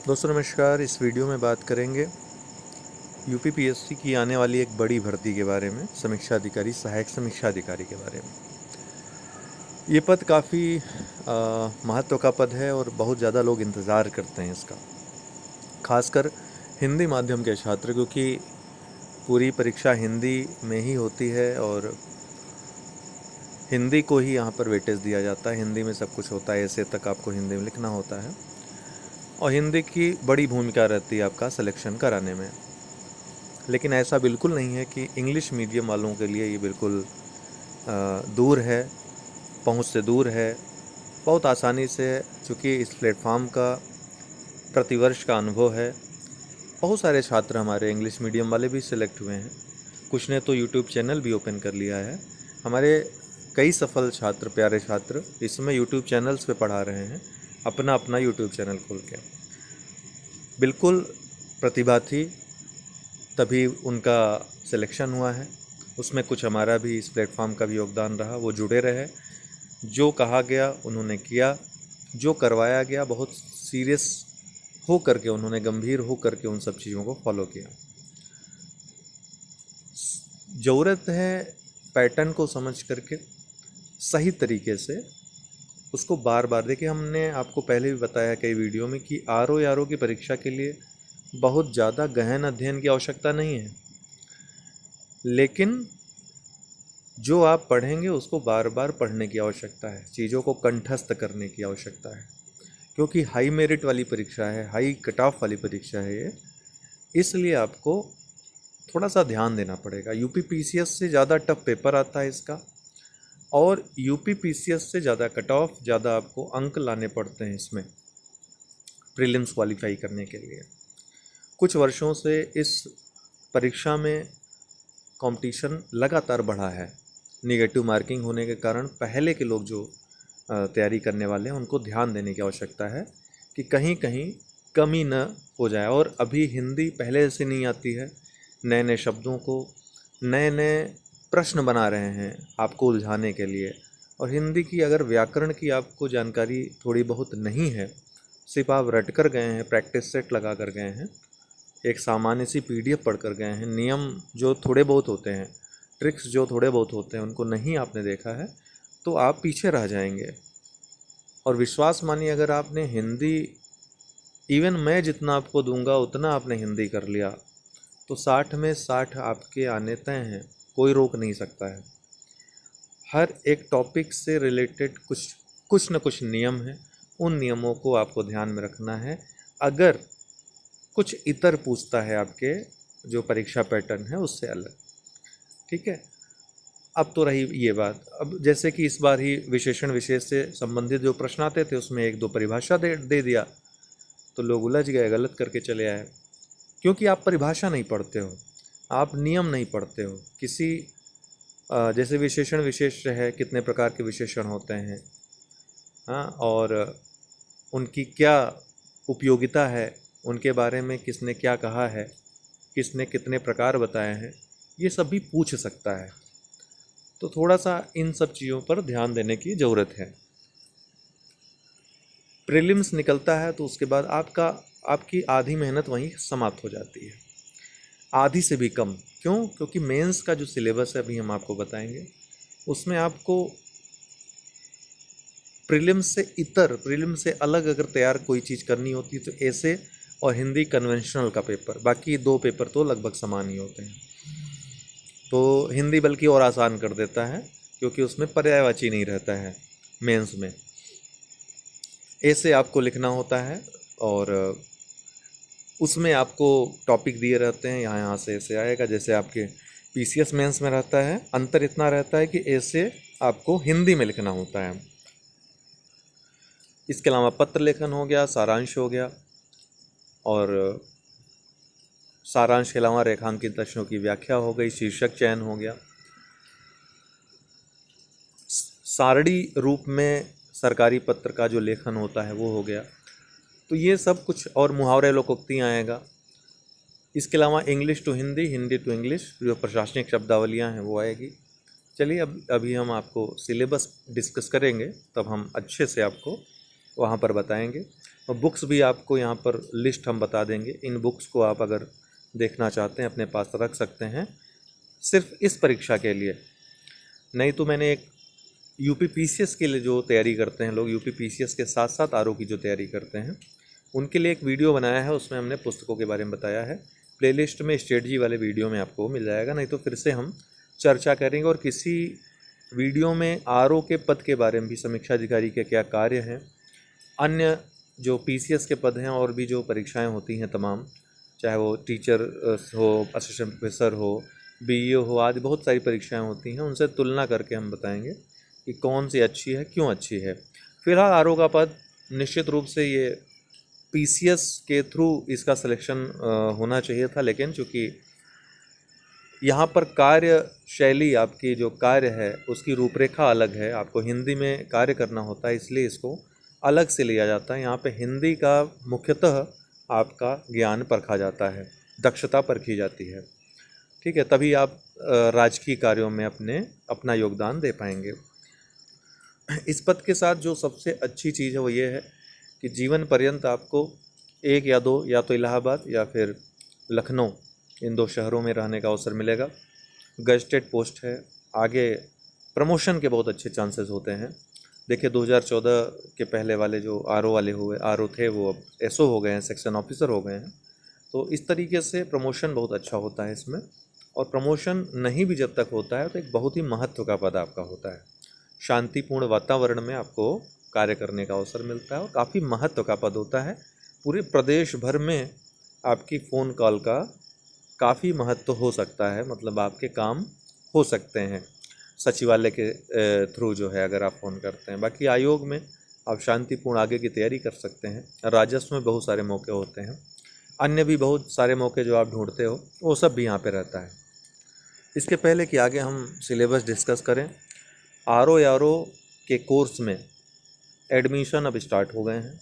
दोस्तों नमस्कार। इस वीडियो में बात करेंगे यूपीपीएससी की आने वाली एक बड़ी भर्ती के बारे में, समीक्षा अधिकारी, सहायक समीक्षा अधिकारी के बारे में। ये पद काफ़ी महत्व का पद है और बहुत ज़्यादा लोग इंतज़ार करते हैं इसका, खासकर हिंदी माध्यम के छात्र, क्योंकि पूरी परीक्षा हिंदी में ही होती है और हिंदी को ही यहाँ पर वेटेज दिया जाता है। हिंदी में सब कुछ होता है, ऐसे तक आपको हिंदी में लिखना होता है और हिंदी की बड़ी भूमिका रहती है आपका सिलेक्शन कराने में। लेकिन ऐसा बिल्कुल नहीं है कि इंग्लिश मीडियम वालों के लिए ये बिल्कुल दूर है, पहुंच से दूर है। बहुत आसानी से, चूँकि इस प्लेटफॉर्म का प्रतिवर्ष का अनुभव है, बहुत सारे छात्र हमारे इंग्लिश मीडियम वाले भी सिलेक्ट हुए हैं। कुछ ने तो यूट्यूब चैनल भी ओपन कर लिया है। हमारे कई सफल छात्र, प्यारे छात्र इसमें यूट्यूब चैनल्स पे पढ़ा रहे हैं, अपना अपना यूट्यूब चैनल खोल के। बिल्कुल प्रतिभा थी, तभी उनका सिलेक्शन हुआ है। उसमें कुछ हमारा भी, इस प्लेटफॉर्म का भी योगदान रहा। वो जुड़े रहे, जो कहा गया उन्होंने किया, जो करवाया गया बहुत सीरियस हो करके उन्होंने, गंभीर हो करके उन सब चीज़ों को फॉलो किया। ज़रूरत है पैटर्न को समझ करके सही तरीके से उसको बार बार। देखिए, हमने आपको पहले भी बताया कई वीडियो में कि आरओ की परीक्षा के लिए बहुत ज़्यादा गहन अध्ययन की आवश्यकता नहीं है, लेकिन जो आप पढ़ेंगे उसको बार बार पढ़ने की आवश्यकता है, चीज़ों को कंठस्थ करने की आवश्यकता है, क्योंकि हाई मेरिट वाली परीक्षा है, हाई कट ऑफ वाली परीक्षा है ये। इसलिए आपको थोड़ा सा ध्यान देना पड़ेगा। यूपी पीसीएस से ज़्यादा टफ पेपर आता है इसका, और यूपी पीसीएस से ज़्यादा कट ऑफ, ज़्यादा आपको अंक लाने पड़ते हैं इसमें प्रीलिम्स क्वालिफाई करने के लिए। कुछ वर्षों से इस परीक्षा में कंपटीशन लगातार बढ़ा है। निगेटिव मार्किंग होने के कारण पहले के लोग जो तैयारी करने वाले हैं उनको ध्यान देने की आवश्यकता है कि कहीं कहीं कमी न हो जाए। और अभी हिंदी पहले से नहीं आती है, नए नए शब्दों को, नए नए प्रश्न बना रहे हैं आपको उलझाने के लिए। और हिंदी की अगर व्याकरण की आपको जानकारी थोड़ी बहुत नहीं है, सिर्फ आप रट कर गए हैं, प्रैक्टिस सेट लगा कर गए हैं, एक सामान्य सी पीडीएफ पढ़ कर गए हैं, नियम जो थोड़े बहुत होते हैं, ट्रिक्स जो थोड़े बहुत होते हैं, उनको नहीं आपने देखा है, तो आप पीछे रह जाएंगे। और विश्वास मानिए, अगर आपने हिंदी, इवन मैं जितना आपको दूंगा उतना आपने हिंदी कर लिया, तो 60 में 60 आपके आने तय हैं, कोई रोक नहीं सकता है। हर एक टॉपिक से रिलेटेड कुछ न कुछ नियम हैं, उन नियमों को आपको ध्यान में रखना है। अगर कुछ इतर पूछता है आपके जो परीक्षा पैटर्न है उससे अलग, ठीक है। अब तो रही ये बात, अब जैसे कि इस बार ही विशेषण विशेष से संबंधित जो प्रश्न आते थे उसमें एक दो परिभाषा दे दिया, तो लोग उलझ गए, गलत करके चले आए, क्योंकि आप परिभाषा नहीं पढ़ते हो, आप नियम नहीं पढ़ते हो। किसी जैसे विशेषण विशेष है, कितने प्रकार के विशेषण होते हैं, हाँ, और उनकी क्या उपयोगिता है, उनके बारे में किसने क्या कहा है, किसने कितने प्रकार बताए हैं, ये सब भी पूछ सकता है। तो थोड़ा सा इन सब चीज़ों पर ध्यान देने की ज़रूरत है। प्रीलिम्स निकलता है तो उसके बाद आपकी आधी मेहनत वहीं समाप्त हो जाती है, आधी से भी कम। क्यों? क्योंकि मेंस का जो सिलेबस है, अभी हम आपको बताएंगे, उसमें आपको प्रीलिम्स से अलग अगर तैयार कोई चीज़ करनी होती है तो ऐसे और हिंदी कन्वेंशनल का पेपर, बाकी दो पेपर तो लगभग समान ही होते हैं। तो हिंदी बल्कि और आसान कर देता है, क्योंकि उसमें पर्यायवाची नहीं रहता है मेंस में। ऐसे आपको लिखना होता है और उसमें आपको टॉपिक दिए रहते हैं, यहाँ से ऐसे आएगा, जैसे आपके पीसीएस मेंस में रहता है। अंतर इतना रहता है कि ऐसे आपको हिंदी में लिखना होता है। इसके अलावा पत्र लेखन हो गया, सारांश हो गया, और सारांश के अलावा रेखांकित प्रश्नों की व्याख्या हो गई, शीर्षक चयन हो गया, सारणी रूप में सरकारी पत्र का जो लेखन होता है वो हो गया। तो ये सब कुछ, और मुहावरे लोकोक्तियाँ आएगा। इसके अलावा English to Hindi, Hindi to English, जो प्रशासनिक शब्दावलियाँ हैं वो आएगी। चलिए, अभी हम आपको सिलेबस डिस्कस करेंगे, तब हम अच्छे से आपको वहाँ पर बताएंगे। और बुक्स भी आपको यहाँ पर लिस्ट हम बता देंगे। इन बुक्स को आप अगर देखना चाहते हैं अपने पास रख सकते हैं सिर्फ इस परीक्षा के लिए। नहीं तो मैंने एक यूपी पीसीएस के लिए जो तैयारी करते हैं लोग, यूपी पीसीएस के साथ साथ आरओ की जो तैयारी करते हैं, उनके लिए एक वीडियो बनाया है, उसमें हमने पुस्तकों के बारे में बताया है। प्लेलिस्ट में स्ट्रेटजी वाले वीडियो में आपको मिल जाएगा। नहीं तो फिर से हम चर्चा करेंगे और किसी वीडियो में आरओ के पद के बारे में भी, समीक्षा अधिकारी के क्या कार्य हैं, अन्य जो पीसीएस के पद हैं और भी जो परीक्षाएं होती हैं तमाम, चाहे वो टीचर हो, असिस्टेंट प्रोफेसर हो, बीईओ हो, आदि बहुत सारी परीक्षाएं होती हैं, उनसे तुलना करके हम बताएंगे कि कौन सी अच्छी है, क्यों अच्छी है। फिलहाल आरओ का पद निश्चित रूप से ये पीसीएस के थ्रू इसका सिलेक्शन होना चाहिए था, लेकिन चूँकि यहाँ पर कार्य शैली, आपकी जो कार्य है उसकी रूपरेखा अलग है, आपको हिंदी में कार्य करना होता है, इसलिए इसको अलग से लिया जाता है। यहाँ पे हिंदी का मुख्यतः आपका ज्ञान परखा जाता है, दक्षता परखी जाती है, ठीक है, तभी आप राजकीय कार्यों में अपना योगदान दे पाएंगे। इस पद के साथ जो सबसे अच्छी चीज़ है वो ये है कि जीवन पर्यंत आपको 1 या 2 या तो इलाहाबाद या फिर लखनऊ, इन 2 शहरों में रहने का अवसर मिलेगा। गजटेड पोस्ट है, आगे प्रमोशन के बहुत अच्छे चांसेस होते हैं। देखिए 2014 के पहले वाले जो आरओ थे वो अब एसओ हो गए हैं, सेक्शन ऑफिसर हो गए हैं। तो इस तरीके से प्रमोशन बहुत अच्छा होता है इसमें। और प्रमोशन नहीं भी जब तक होता है तो एक बहुत ही महत्व का पद आपका होता है। शांतिपूर्ण वातावरण में आपको कार्य करने का अवसर मिलता है और काफ़ी महत्व का पद होता है। पूरे प्रदेश भर में आपकी फ़ोन कॉल का काफ़ी महत्व हो सकता है, मतलब आपके काम हो सकते हैं सचिवालय के थ्रू जो है, अगर आप फ़ोन करते हैं। बाकी आयोग में आप शांतिपूर्ण आगे की तैयारी कर सकते हैं। राजस्व में बहुत सारे मौके होते हैं, अन्य भी बहुत सारे मौके जो आप ढूंढते हो वो सब भी यहाँ पे रहता है। इसके पहले कि आगे हम सिलेबस डिस्कस करें, आरओ के कोर्स में एडमिशन अब स्टार्ट हो गए हैं।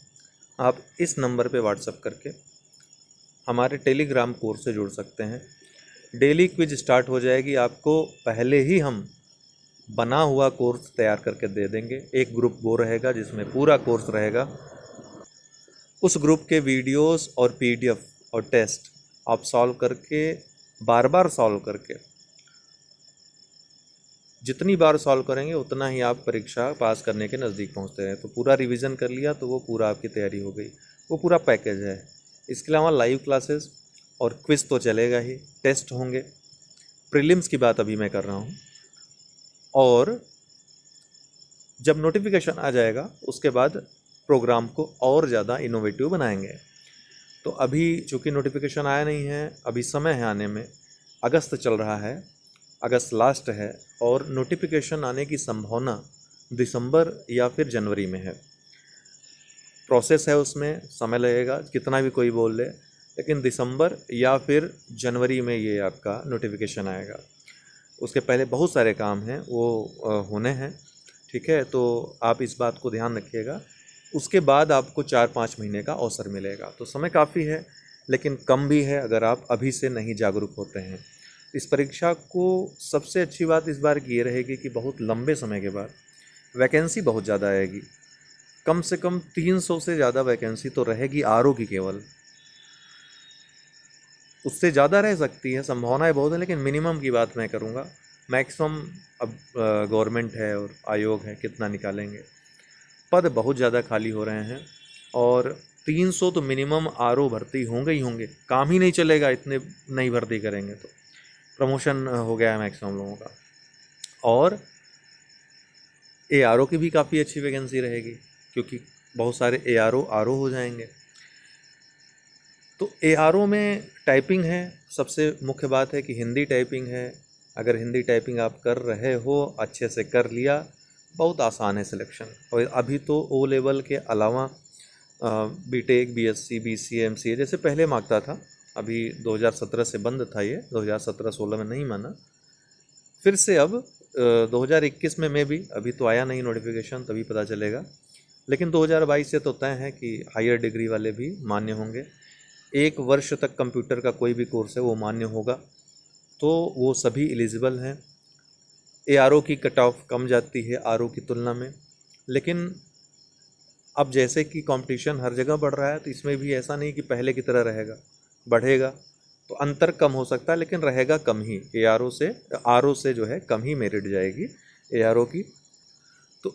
आप इस नंबर पे व्हाट्सअप करके हमारे टेलीग्राम कोर्स से जुड़ सकते हैं। डेली क्विज स्टार्ट हो जाएगी, आपको पहले ही हम बना हुआ कोर्स तैयार करके दे देंगे। एक ग्रुप वो रहेगा जिसमें पूरा कोर्स रहेगा, उस ग्रुप के वीडियोस और पीडीएफ और टेस्ट आप सॉल्व करके, बार बार सॉल्व करके, जितनी बार सॉल्व करेंगे उतना ही आप परीक्षा पास करने के नज़दीक पहुंचते हैं। तो पूरा रिवीजन कर लिया तो वो पूरा आपकी तैयारी हो गई, वो पूरा पैकेज है। इसके अलावा लाइव क्लासेस और क्विज तो चलेगा ही, टेस्ट होंगे, प्रीलिम्स की बात अभी मैं कर रहा हूँ। और जब नोटिफिकेशन आ जाएगा उसके बाद प्रोग्राम को और ज़्यादा इनोवेटिव बनाएंगे। तो अभी चूँकि नोटिफिकेशन आया नहीं है, अभी समय है आने में, अगस्त चल रहा है, अगस्त लास्ट है और नोटिफिकेशन आने की संभावना दिसंबर या फिर जनवरी में है। प्रोसेस है, उसमें समय लगेगा, कितना भी कोई बोल ले, लेकिन दिसंबर या फिर जनवरी में ये आपका नोटिफिकेशन आएगा। उसके पहले बहुत सारे काम हैं वो होने हैं, ठीक है, तो आप इस बात को ध्यान रखिएगा। उसके बाद आपको 4-5 महीने का अवसर मिलेगा, तो समय काफ़ी है लेकिन कम भी है अगर आप अभी से नहीं जागरूक होते हैं। इस परीक्षा को सबसे अच्छी बात इस बार की ये रहेगी कि बहुत लंबे समय के बाद वैकेंसी बहुत ज़्यादा आएगी, कम से कम 300 से ज़्यादा वैकेंसी तो रहेगी आरओ की केवल। उससे ज़्यादा रह सकती है, संभावनाएं बहुत है, लेकिन मिनिमम की बात मैं करूँगा। मैक्सिमम अब गवर्नमेंट है और आयोग है, कितना निकालेंगे। पद बहुत ज़्यादा खाली हो रहे हैं और 300 तो मिनिमम आरओ भर्ती होंगे ही होंगे, काम ही नहीं चलेगा इतने नहीं भर्ती करेंगे तो। प्रमोशन हो गया है मैक्सिमम लोगों का। और एआरओ की भी काफ़ी अच्छी वैकेंसी रहेगी क्योंकि बहुत सारे एआरओ आरओ हो जाएंगे। तो एआरओ में टाइपिंग है, सबसे मुख्य बात है कि हिंदी टाइपिंग है। अगर हिंदी टाइपिंग आप कर रहे हो, अच्छे से कर लिया, बहुत आसान है सिलेक्शन। और अभी तो ओ लेवल के अलावा बीटेक, बीएससी, बीसीए, एमसीए जैसे पहले मांगता था, अभी 2017 से बंद था ये, 2017-16 में नहीं माना, फिर से अब 2021 में भी, अभी तो आया नहीं नोटिफिकेशन, तभी पता चलेगा, लेकिन 2022 से तो तय है कि हायर डिग्री वाले भी मान्य होंगे। 1 वर्ष तक कंप्यूटर का कोई भी कोर्स है वो मान्य होगा, तो वो सभी एलिजिबल हैं। एआरओ की कट ऑफ कम जाती है आरओ की तुलना में, लेकिन अब जैसे कि कंपटीशन हर जगह बढ़ रहा है, तो इसमें भी ऐसा नहीं कि पहले की तरह रहेगा, बढ़ेगा। तो अंतर कम हो सकता है, लेकिन रहेगा कम ही। आर ओ से जो है कम ही मेरिट जाएगी ARO की। तो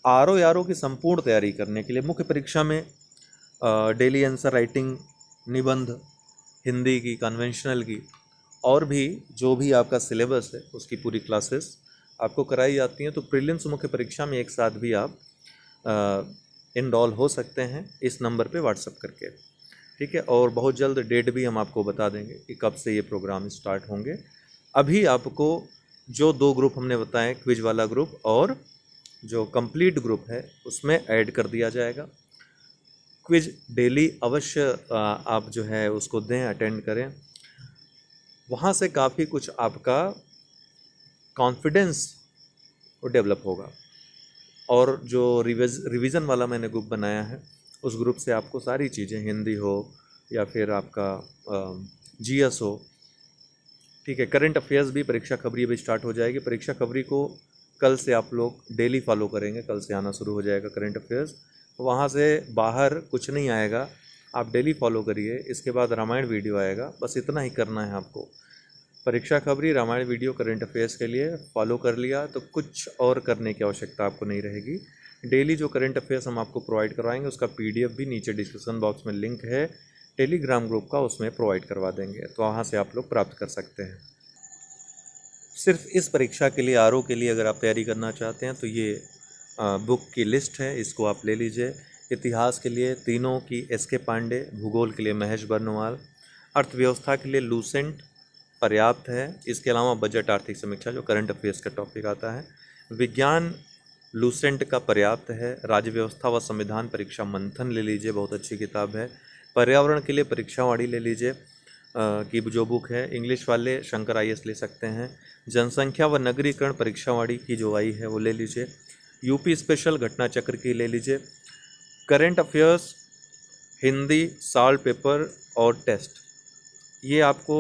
ARO की संपूर्ण तैयारी करने के लिए मुख्य परीक्षा में डेली आंसर राइटिंग, निबंध, हिंदी की, कन्वेंशनल की, और भी जो भी आपका सिलेबस है उसकी पूरी क्लासेस आपको कराई जाती हैं। तो प्रीलिम्स मुख्य परीक्षा में एक साथ भी आप इनरोल हो सकते हैं इस नंबर पे व्हाट्सअप करके, ठीक है। और बहुत जल्द डेट भी हम आपको बता देंगे कि कब से ये प्रोग्राम स्टार्ट होंगे। अभी आपको जो 2 ग्रुप हमने बताए, क्विज वाला ग्रुप और जो कंप्लीट ग्रुप है, उसमें ऐड कर दिया जाएगा। क्विज डेली अवश्य आप जो है उसको दें, अटेंड करें। वहाँ से काफ़ी कुछ आपका कॉन्फिडेंस डेवलप होगा। और जो रिवीजन वाला मैंने ग्रुप बनाया है, उस ग्रुप से आपको सारी चीज़ें, हिंदी हो या फिर आपका GS हो, ठीक है, करंट अफेयर्स भी, परीक्षा खबरी भी स्टार्ट हो जाएगी। परीक्षा खबरी को कल से आप लोग डेली फॉलो करेंगे, कल से आना शुरू हो जाएगा करंट अफेयर्स। वहाँ से बाहर कुछ नहीं आएगा, आप डेली फॉलो करिए। इसके बाद रामायण वीडियो आएगा, बस इतना ही करना है आपको। परीक्षा खबरी, रामायण वीडियो, करंट अफेयर्स के लिए फॉलो कर लिया तो कुछ और करने की आवश्यकता आपको नहीं रहेगी। डेली जो करंट अफेयर्स हम आपको प्रोवाइड करवाएंगे, उसका PDF भी नीचे डिस्क्रिप्शन बॉक्स में लिंक है टेलीग्राम ग्रुप का, उसमें प्रोवाइड करवा देंगे, तो वहाँ से आप लोग प्राप्त कर सकते हैं। सिर्फ इस परीक्षा के लिए, ARO के लिए अगर आप तैयारी करना चाहते हैं तो ये बुक की लिस्ट है, इसको आप ले लीजिए। इतिहास के लिए तीनों की SK पांडे, भूगोल के लिए महेश बर्नवाल, अर्थव्यवस्था के लिए लूसेंट पर्याप्त है। इसके अलावा बजट, आर्थिक समीक्षा जो करंट अफेयर्स का टॉपिक आता है, विज्ञान लूसेंट का पर्याप्त है। राज्य व्यवस्था व संविधान परीक्षा मंथन ले लीजिए, बहुत अच्छी किताब है। पर्यावरण के लिए परीक्षावाड़ी ले लीजिए की जो बुक है। इंग्लिश वाले शंकर IAS ले सकते हैं। जनसंख्या व नगरीकरण परीक्षावाड़ी की जो आई है वो ले लीजिए। UP स्पेशल घटना चक्र की ले लीजिए। Current affairs, Hindi, solve paper और टेस्ट, ये आपको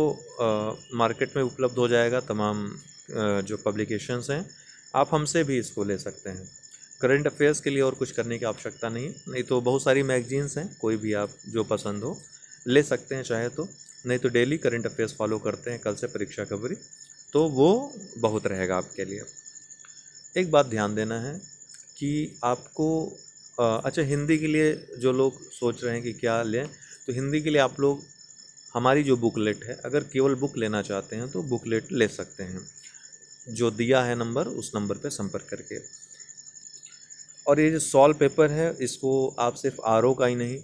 मार्केट में उपलब्ध हो जाएगा। तमाम जो पब्लिकेशंस हैं, आप हमसे भी इसको ले सकते हैं। करंट अफेयर्स के लिए और कुछ करने की आवश्यकता नहीं तो बहुत सारी मैगजीन्स हैं, कोई भी आप जो पसंद हो ले सकते हैं चाहे तो। नहीं तो डेली करंट अफेयर्स फॉलो करते हैं कल से परीक्षा खबरी, तो वो बहुत रहेगा आपके लिए। एक बात ध्यान देना है कि आपको अच्छा, हिंदी के लिए जो लोग सोच रहे हैं कि क्या लें, तो हिंदी के लिए आप लोग हमारी जो बुकलेट है, अगर केवल बुक लेना चाहते हैं तो बुकलेट ले सकते हैं, जो दिया है नंबर, उस नंबर पर संपर्क करके। और ये जो सॉल्व पेपर है, इसको आप सिर्फ ARO का ही नहीं,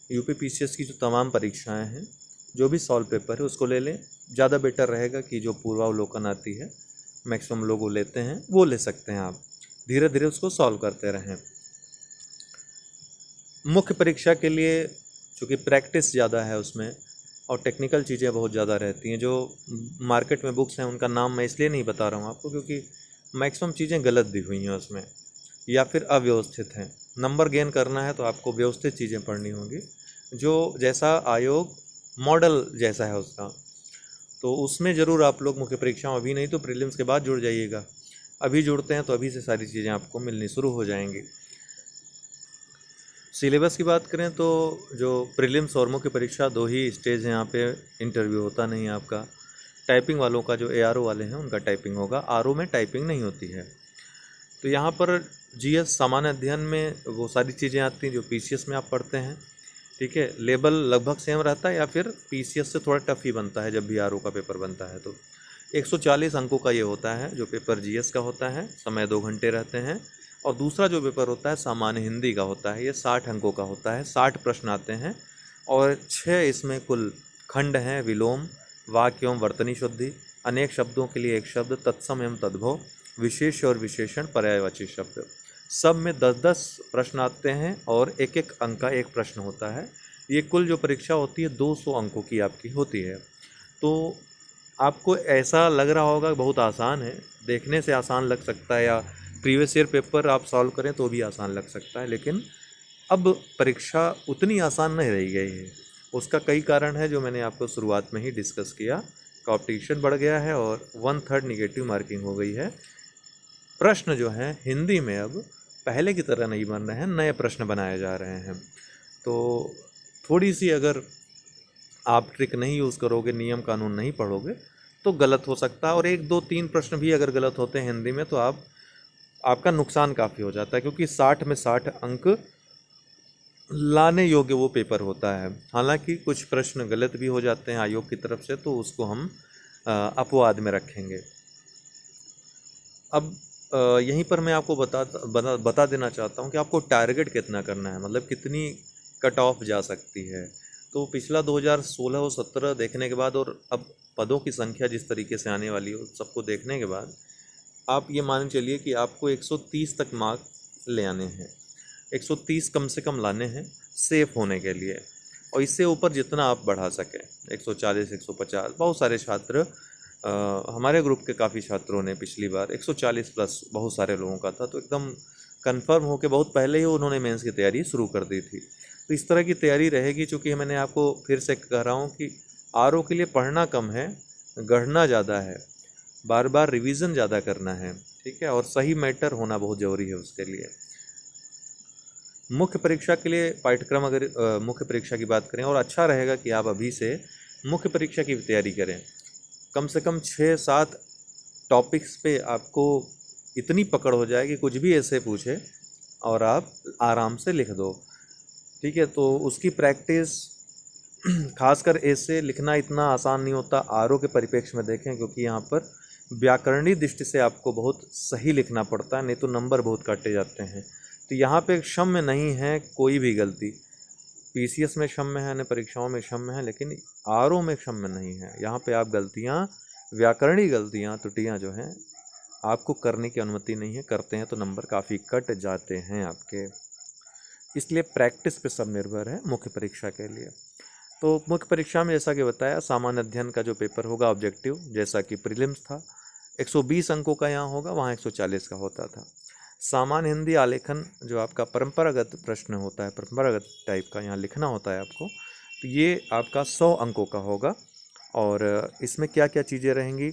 UP PCS की जो तमाम परीक्षाएं हैं, जो भी सॉल्व पेपर है उसको ले लें। ज़्यादा बेटर रहेगा कि जो पूर्वावलोकन आती है, मैक्सिमम लोग वो लेते हैं, वो ले सकते हैं आप। धीरे धीरे उसको सॉल्व करते रहें। मुख्य परीक्षा के लिए चूँकि प्रैक्टिस ज़्यादा है उसमें और टेक्निकल चीज़ें बहुत ज़्यादा रहती हैं, जो मार्केट में बुक्स हैं उनका नाम मैं इसलिए नहीं बता रहा हूँ आपको क्योंकि मैक्सिमम चीज़ें गलत दी हुई हैं उसमें या फिर अव्यवस्थित हैं। नंबर गेन करना है तो आपको व्यवस्थित चीज़ें पढ़नी होंगी, जो जैसा आयोग मॉडल जैसा है उसका, तो उसमें ज़रूर आप लोग मुख्य परीक्षा अभी नहीं तो प्रीलिम्स के बाद जुड़ जाइएगा। अभी जुड़ते हैं तो अभी से सारी चीज़ें आपको मिलनी शुरू हो जाएंगी। सिलेबस की बात करें तो जो प्रीलिम्स और मुख्य परीक्षा 2 ही स्टेज हैं, यहाँ पे इंटरव्यू होता नहीं है आपका। टाइपिंग वालों का जो ARO वाले हैं उनका टाइपिंग होगा, ARO में टाइपिंग नहीं होती है। तो यहाँ पर GS सामान्य अध्ययन में वो सारी चीज़ें आती हैं जो PCS में आप पढ़ते हैं, ठीक है। लेवल लगभग सेम रहता है या फिर PCS से थोड़ा टफ ही बनता है जब भी ARO का पेपर बनता है। तो 140 अंकों का ये होता है जो पेपर GS का होता है, समय 2 घंटे रहते हैं। और दूसरा जो पेपर होता है सामान्य हिंदी का होता है, ये 60 अंकों का होता है, 60 प्रश्न आते हैं और 6 इसमें कुल खंड हैं, विलोम, वाक्य एवं वर्तनी शुद्धि, अनेक शब्दों के लिए एक शब्द, तत्सम एवं तद्भव, विशेष और विशेषण, पर्यायवाची शब्द, सब में 10-10 प्रश्न आते हैं और एक एक अंक का एक प्रश्न होता है। ये कुल जो परीक्षा होती है 200 अंकों की आपकी होती है। तो आपको ऐसा लग रहा होगा बहुत आसान है, देखने से आसान लग सकता है, या प्रीवियस ईयर पेपर आप सॉल्व करें तो भी आसान लग सकता है, लेकिन अब परीक्षा उतनी आसान नहीं रही गई है। उसका कई कारण है जो मैंने आपको शुरुआत में ही डिस्कस किया। कॉम्पिटिशन बढ़ गया है और 1/3 निगेटिव मार्किंग हो गई है। प्रश्न जो है हिंदी में अब पहले की तरह नहीं बन रहे हैं, नए प्रश्न बनाए जा रहे हैं। तो थोड़ी सी अगर आप ट्रिक नहीं यूज़ करोगे, नियम कानून नहीं पढ़ोगे, तो गलत हो सकता है। और एक दो तीन प्रश्न भी अगर गलत होते हैं हिंदी में तो आपका नुकसान काफ़ी हो जाता है, क्योंकि 60 में 60 अंक लाने योग्य वो पेपर होता है। हालांकि कुछ प्रश्न गलत भी हो जाते हैं आयोग की तरफ से, तो उसको हम अपवाद में रखेंगे। अब यहीं पर मैं आपको बता देना चाहता हूँ कि आपको टारगेट कितना करना है, मतलब कितनी कट ऑफ जा सकती है। तो पिछला 2016 और 17 देखने के बाद और अब पदों की संख्या जिस तरीके से आने वाली है सबको देखने के बाद आप ये मान चलिए कि आपको 130 तक मार्क ले आने हैं। 130 कम से कम लाने हैं सेफ होने के लिए, और इससे ऊपर जितना आप बढ़ा सकें, 140 150। बहुत सारे छात्र हमारे ग्रुप के काफ़ी छात्रों ने पिछली बार 140 प्लस बहुत सारे लोगों का था, तो एकदम कंफर्म हो के बहुत पहले ही उन्होंने मेंस की तैयारी शुरू कर दी थी। तो इस तरह की तैयारी रहेगी, चूँकि मैंने आपको फिर से कह रहा हूँ कि आरओ के लिए पढ़ना कम है, गढ़ना ज़्यादा है, बार बार रिवीजन ज़्यादा करना है, ठीक है, और सही मैटर होना बहुत ज़रूरी है उसके लिए। मुख्य परीक्षा के लिए पाठ्यक्रम, अगर मुख्य परीक्षा की बात करें, और अच्छा रहेगा कि आप अभी से मुख्य परीक्षा की तैयारी करें। कम से कम 6-7 टॉपिक्स पे आपको इतनी पकड़ हो जाए कि कुछ भी ऐसे पूछे और आप आराम से लिख दो, ठीक है। तो उसकी प्रैक्टिस खासकर ऐसे लिखना इतना आसान नहीं होता आरओ के परिप्रेक्ष्य में देखें, क्योंकि यहाँ पर व्याकरणीय दृष्टि से आपको बहुत सही लिखना पड़ता है, नहीं तो नंबर बहुत काटे जाते हैं। तो यहाँ पे क्षम्य नहीं है कोई भी गलती। पीसीएस में क्षम्य है, अन्य परीक्षाओं में क्षम्य है, लेकिन आरओ में क्षम्य नहीं है। यहाँ पे आप गलतियाँ, व्याकरणीय गलतियाँ, त्रुटियाँ जो हैं आपको करने की अनुमति नहीं है। करते हैं तो नंबर काफ़ी कट जाते हैं आपके। इसलिए प्रैक्टिस पे सब निर्भर है मुख्य परीक्षा के लिए। तो मुख्य परीक्षा में जैसा कि बताया, सामान्य अध्ययन का जो पेपर होगा ऑब्जेक्टिव, जैसा कि प्रीलिम्स था 120 अंकों का यहाँ होगा, वहाँ 140 का होता था। सामान्य हिंदी आलेखन जो आपका परंपरागत प्रश्न होता है, परंपरागत टाइप का यहाँ लिखना होता है आपको, तो ये आपका 100 अंकों का होगा। और इसमें क्या क्या चीज़ें रहेंगी,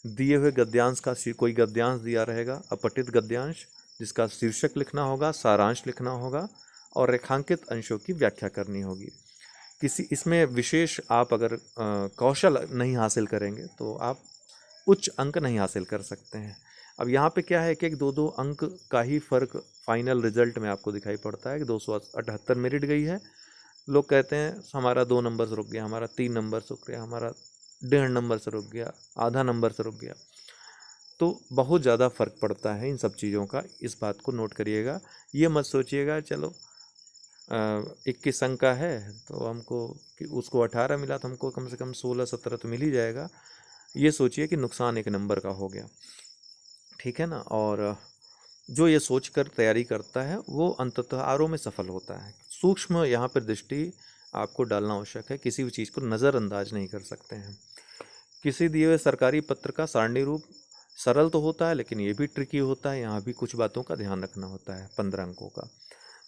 दिए हुए गद्यांश का कोई गद्यांश दिया रहेगा, अपठित गद्यांश जिसका शीर्षक लिखना होगा, सारांश लिखना होगा, और रेखांकित अंशों की व्याख्या करनी होगी। किसी इसमें विशेष आप अगर कौशल नहीं हासिल करेंगे तो आप उच्च अंक नहीं हासिल कर सकते हैं। अब यहाँ पे क्या है कि एक 2-2 अंक का ही फर्क फाइनल रिजल्ट में आपको दिखाई पड़ता है कि 278 मेरिट गई है, लोग कहते हैं हमारा 2 नंबर से रुक गया, हमारा 3 नंबर से रुक गया, हमारा 1.5 नंबर से रुक गया, आधा नंबर से रुक गया। तो बहुत ज़्यादा फ़र्क पड़ता है इन सब चीज़ों का, इस बात को नोट करिएगा। ये मत सोचिएगा चलो 21 अंक का है तो हमको कि उसको 18 मिला तो हमको कम से कम 16-17 तो मिल ही जाएगा। ये सोचिए कि नुकसान 1 नंबर का हो गया, ठीक है ना। और जो ये सोच कर तैयारी करता है वो अंततः आरओ में सफल होता है। सूक्ष्म यहाँ पर दृष्टि आपको डालना आवश्यक है, किसी भी चीज़ को नज़रअंदाज नहीं कर सकते हैं। किसी दिए हुए सरकारी पत्र का सारणी रूप सरल तो होता है, लेकिन ये भी ट्रिकी होता है, यहाँ भी कुछ बातों का ध्यान रखना होता है। 15 अंकों का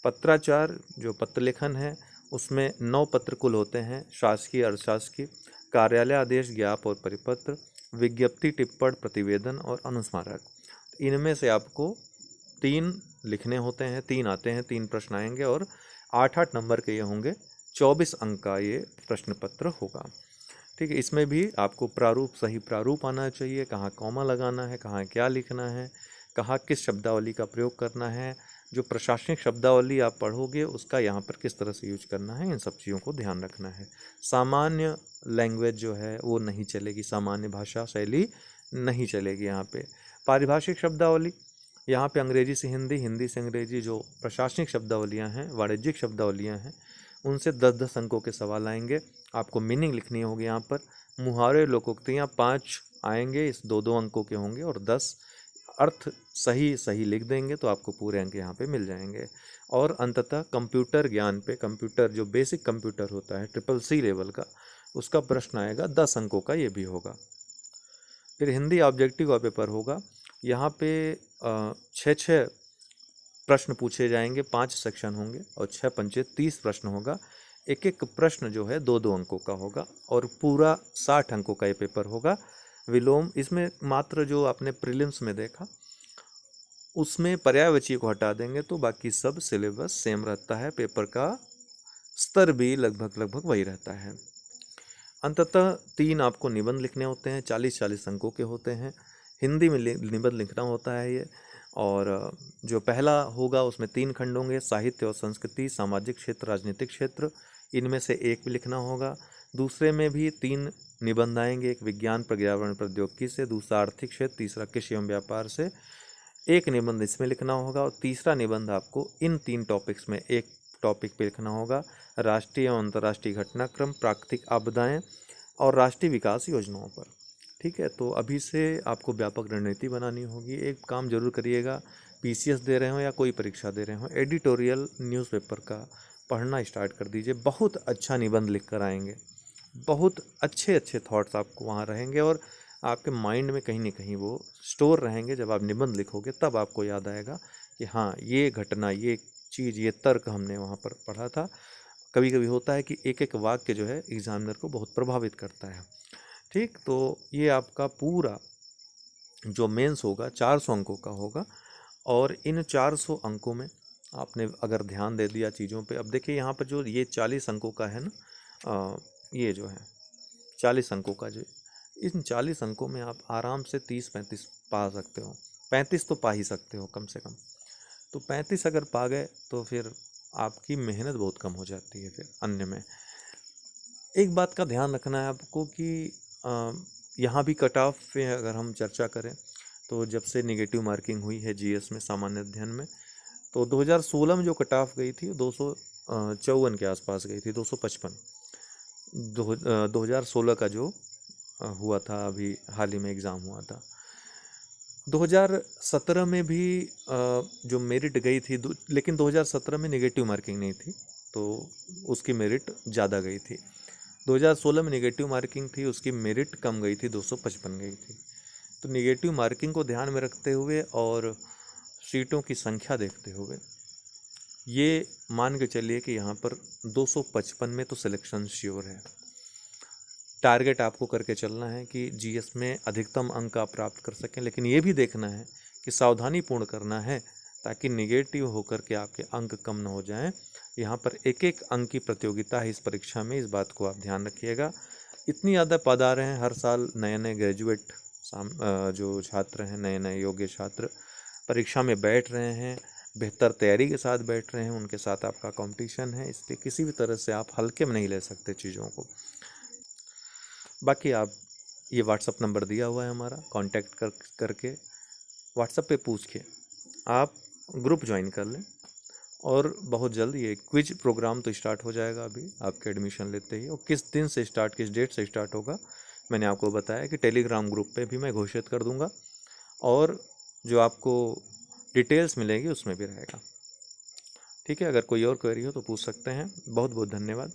पत्राचार जो पत्र लेखन है, उसमें 9 पत्र कुल होते हैं, शासकीय, अर्धशासकीय, कार्यालय आदेश, ज्ञाप और परिपत्र, विज्ञप्ति, टिप्पण, प्रतिवेदन और अनुस्मारक। इनमें से आपको 3 लिखने होते हैं, 3 आते हैं, 3 प्रश्न आएंगे और 8-8 नंबर के ये होंगे। 24 अंक का ये प्रश्न पत्र होगा, ठीक है। इसमें भी आपको प्रारूप, सही प्रारूप आना चाहिए, कहाँ कॉमा लगाना है, कहाँ क्या लिखना है, कहाँ किस शब्दावली का प्रयोग करना है। जो प्रशासनिक शब्दावली आप पढ़ोगे उसका यहाँ पर किस तरह से यूज करना है, इन सब चीज़ों को ध्यान रखना है। सामान्य लैंग्वेज जो है वो नहीं चलेगी, सामान्य भाषा शैली नहीं चलेगी यहाँ पे। पारिभाषिक शब्दावली, यहाँ पे अंग्रेजी से हिंदी, हिंदी से अंग्रेजी, जो प्रशासनिक शब्दावलियाँ हैं, वाणिज्यिक शब्दावलियाँ हैं, उनसे 10-10 अंकों के सवाल आएंगे। आपको मीनिंग लिखनी होगी यहाँ पर। मुहावरे, लोकोक्तियाँ 5 आएंगे, इस 2-2 अंकों के होंगे, और 10 अर्थ सही सही लिख देंगे तो आपको पूरे अंक यहाँ पे मिल जाएंगे। और अंततः कंप्यूटर ज्ञान पे, कंप्यूटर जो बेसिक कंप्यूटर होता है CCC लेवल का, उसका प्रश्न आएगा 10 अंकों का, ये भी होगा। फिर हिंदी ऑब्जेक्टिव का पेपर होगा, यहाँ पे 6-6 प्रश्न पूछे जाएंगे, 5 सेक्शन होंगे और 6×5 30 प्रश्न होगा। एक एक प्रश्न जो है 2-2 अंकों का होगा और पूरा 60 अंकों का ये पेपर होगा। विलोम, इसमें मात्र जो आपने प्रीलिम्स में देखा उसमें पर्यायवाची को हटा देंगे तो बाकी सब सिलेबस सेम रहता है, पेपर का स्तर भी लगभग लगभग वही रहता है। अंततः 3 आपको निबंध लिखने होते हैं, 40-40 अंकों के होते हैं। हिंदी में निबंध लिखना होता है ये। और जो पहला होगा उसमें 3 खंड होंगे, साहित्य और संस्कृति, सामाजिक क्षेत्र, राजनीतिक क्षेत्र, इनमें से एक भी लिखना होगा। दूसरे में भी 3 निबंध आएंगे, एक विज्ञान पर्यावरण प्रौद्योगिकी से, दूसरा आर्थिक क्षेत्र, तीसरा कृषि एवं व्यापार से। एक निबंध इसमें लिखना होगा और तीसरा निबंध आपको इन 3 टॉपिक्स में एक टॉपिक पे लिखना होगा, राष्ट्रीय एवं अंतर्राष्ट्रीय घटनाक्रम, प्राकृतिक आपदाएं और राष्ट्रीय विकास योजनाओं पर। ठीक है, तो अभी से आपको व्यापक रणनीति बनानी होगी। एक काम जरूर करिएगा, पीसीएस दे रहे हो या कोई परीक्षा दे रहे हो, एडिटोरियल न्यूज़पेपर का पढ़ना स्टार्ट कर दीजिए। बहुत अच्छा निबंध लिख कर आएंगे, बहुत अच्छे अच्छे थॉट्स आपको वहाँ रहेंगे और आपके माइंड में कहीं ना कहीं वो स्टोर रहेंगे। जब आप निबंध लिखोगे तब आपको याद आएगा कि हाँ, ये घटना, ये चीज़, ये तर्क हमने वहाँ पर पढ़ा था। कभी कभी होता है कि एक एक वाक्य जो है एग्जामिनर को बहुत प्रभावित करता है। ठीक, तो ये आपका पूरा जो मेंस होगा 400 अंकों का होगा। और इन 400 अंकों में आपने अगर ध्यान दे दिया चीज़ों पे, अब देखिए यहाँ पर जो ये 40 अंकों का है ना, ये जो है 40 अंकों का, जो इन 40 अंकों में आप आराम से 30-35 पा सकते हो। 35 तो पा ही सकते हो कम से कम। तो 35 अगर पा गए तो फिर आपकी मेहनत बहुत कम हो जाती है। फिर अन्य में एक बात का ध्यान रखना है आपको कि यहाँ भी कट ऑफ पे अगर हम चर्चा करें तो जब से निगेटिव मार्किंग हुई है जीएस में, सामान्य अध्ययन में, तो 2016 में जो कट ऑफ गई थी 254 के आसपास गई थी, 255। 2016 का जो हुआ था, अभी हाल ही में एग्ज़ाम हुआ था। 2017 में भी जो मेरिट गई थी, लेकिन 2017 में नेगेटिव मार्किंग नहीं थी तो उसकी मेरिट ज़्यादा गई थी। 2016 में नेगेटिव मार्किंग थी, उसकी मेरिट कम गई थी, 255 गई थी। तो नेगेटिव मार्किंग को ध्यान में रखते हुए और सीटों की संख्या देखते हुए ये मान के चलिए कि यहाँ पर 255 में तो सिलेक्शन श्योर है। टारगेट आपको करके चलना है कि जीएस में अधिकतम अंक आप प्राप्त कर सकें, लेकिन ये भी देखना है कि सावधानी पूर्ण करना है ताकि निगेटिव होकर के आपके अंक कम ना हो जाएं। यहाँ पर एक एक अंक की प्रतियोगिता है इस परीक्षा में, इस बात को आप ध्यान रखिएगा। इतनी ज़्यादा पद आ रहे हैं हर साल, नए नए ग्रेजुएट जो छात्र हैं, नए नए योग्य छात्र परीक्षा में बैठ रहे हैं, बेहतर तैयारी के साथ बैठ रहे हैं, उनके साथ आपका कंपटीशन है, इसलिए किसी भी तरह से आप हल्के में नहीं ले सकते चीज़ों को। बाकी आप ये व्हाट्सअप नंबर दिया हुआ है हमारा, कांटेक्ट करके व्हाट्सअप पे पूछ के आप ग्रुप ज्वाइन कर लें। और बहुत जल्द ये क्विज प्रोग्राम तो स्टार्ट हो जाएगा अभी आपके एडमिशन लेते ही। और किस दिन से स्टार्ट, किस डेट से स्टार्ट होगा, मैंने आपको बताया कि टेलीग्राम ग्रुप पे भी मैं घोषित कर दूंगा और जो आपको डिटेल्स मिलेगी उसमें भी रहेगा। ठीक है, अगर कोई और क्वेरी हो तो पूछ सकते हैं। बहुत बहुत धन्यवाद।